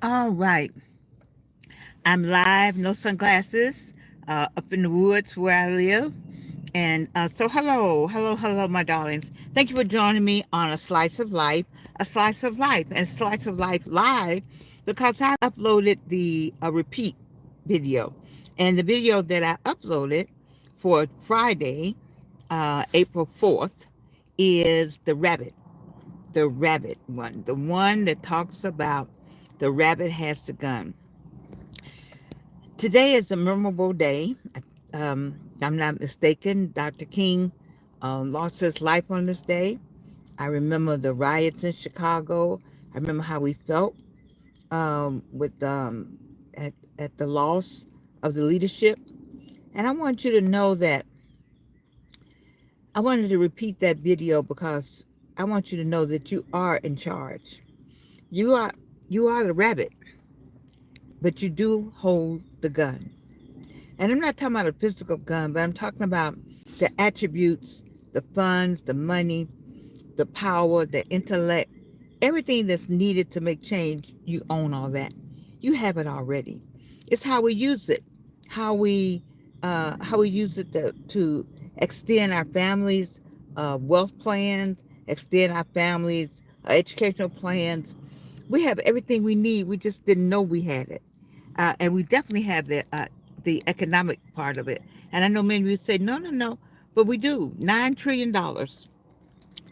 All right. I'm live, no sunglasses, up in the woods where I live. And so, hello, my darlings. Thank you for joining me on A Slice of Life, and Slice of Life Live, because I uploaded the repeat video. And the video that I uploaded for Friday, April 4th, is the rabbit one, the one that talks about the rabbit has the gun. Today is a memorable day. I'm not mistaken. Dr. King lost his life on this day. I remember the riots in Chicago. I remember how we felt with at the loss of the leadership. And I want you to know that I wanted to repeat that video because I want you to know that you are in charge. You are you are the rabbit, but you do hold the gun. And I'm not talking about a physical gun, but I'm talking about the attributes, the funds, the money, the power, the intellect, everything that's needed to make change. You own all that. You have it already. It's how we use it, how we use it to extend our families' wealth plans, extend our families' educational plans. We have everything we need. We just didn't know we had it, and we definitely have the economic part of it. And I know many of you say, no, no, no, but we do. $9 trillion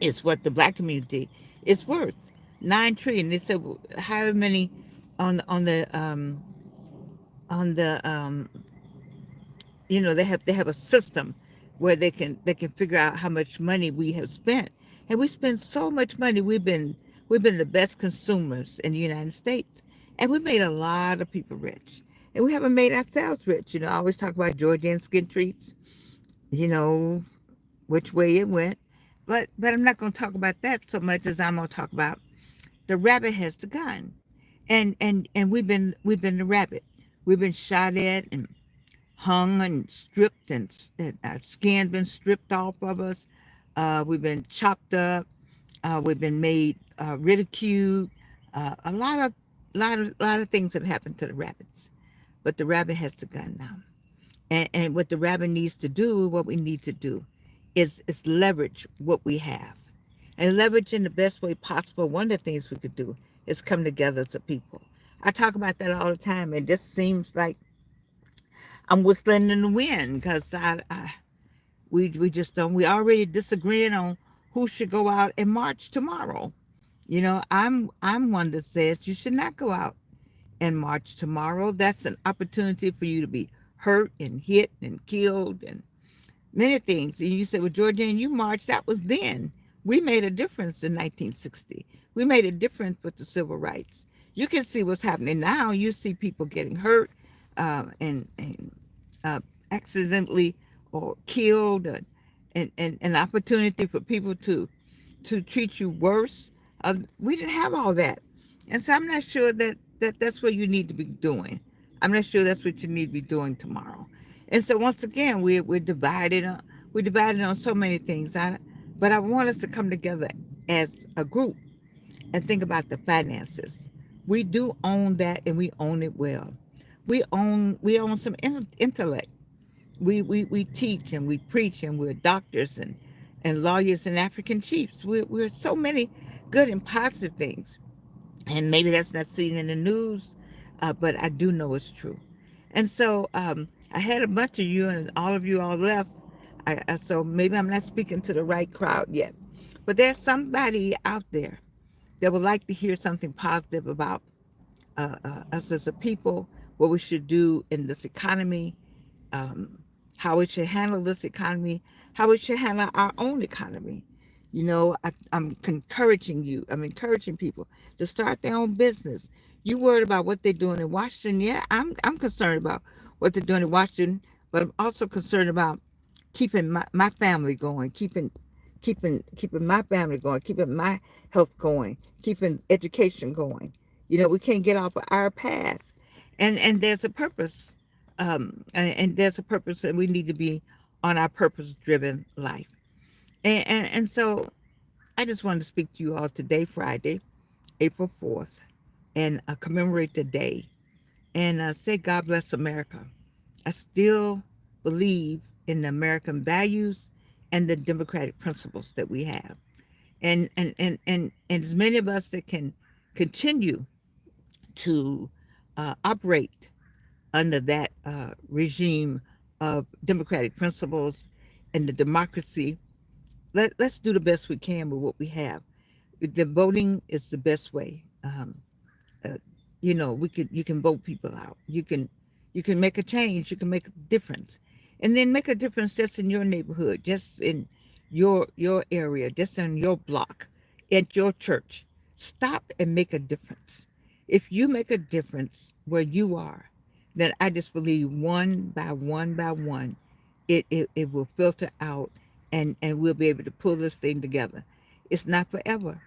is what the black community is worth. 9 trillion. They said well, however many on the they have a system where they can figure out how much money we have spent, and we spend so much money. We've been the best consumers in the United States, and we made a lot of people rich, and we haven't made ourselves rich. I always talk about Georgian skin treats, you know, which way it went, but I'm not going to talk about that so much as I'm going to talk about the rabbit has the gun, and we've been the rabbit. We've been shot at and hung and stripped, and our skin been stripped off of us. We've been chopped up. We've been made ridiculed. A lot of things have happened to the rabbits, but the rabbit has the gun now. And what the rabbit needs to do, what we need to do, is leverage what we have, and leverage in the best way possible. One of the things we could do is come together as a people. I talk about that all the time, and this seems like I'm whistling in the wind because we just don't. We already disagreeing on who should go out and march tomorrow. I'm one that says you should not go out and march tomorrow. That's an opportunity for you to be hurt and hit and killed and many things. And you say, well, Georgianne, you marched. That was then. We made a difference in 1960. We made a difference with the civil rights. You can see what's happening now. You see people getting hurt and uh, accidentally or killed, and an opportunity for people to treat you worse. We didn't have all that, and so I'm not sure that's what you need to be doing. I'm not sure that's what you need to be doing tomorrow. And so once again, we're divided. We're divided on so many things. But I want us to come together as a group and think about the finances. We do own that, and we own it well. We own some intellect. We teach and we preach, and we're doctors and lawyers and African chiefs. We're so many good and positive things. And maybe that's not seen in the news, but I do know it's true. And so I had a bunch of you, and all of you all left. So maybe I'm not speaking to the right crowd yet. But there's somebody out there that would like to hear something positive about us as a people, what we should do in this economy, um, how we should handle this economy, how we should handle our own economy. I'm encouraging you. I'm encouraging people to start their own business. You worried about what they're doing in Washington? Yeah, I'm concerned about what they're doing in Washington, but I'm also concerned about keeping my family going, keeping my family going, keeping my health going, keeping education going. We can't get off of our path, and there's a purpose, and there's a purpose, and we need to be on our purpose-driven life. And so I just wanted to speak to you all today, Friday, April 4th, and commemorate the day and say God bless America. I still believe in the American values and the democratic principles that we have. And as many of us that can continue to operate under that regime of democratic principles and the democracy, let's do the best we can with what we have. The voting is the best way. Uh, you can vote people out. You can make a change. You can make a difference, and then make a difference just in your neighborhood, just in your area, just in your block, at your church. Stop and make a difference. If you make a difference where you are, then I just believe one by one by one, it will filter out, and we'll be able to pull this thing together. It's not forever.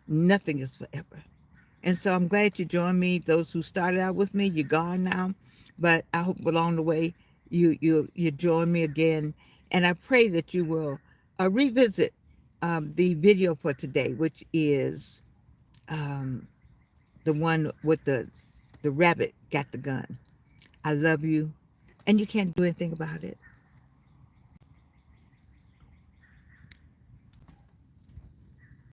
Nothing is forever. And so I'm glad you joined me. Those who started out with me, you're gone now. But I hope along the way you join me again. And I pray that you will revisit the video for today, which is um, the one with the rabbit got the gun. I love you, and you can't do anything about it.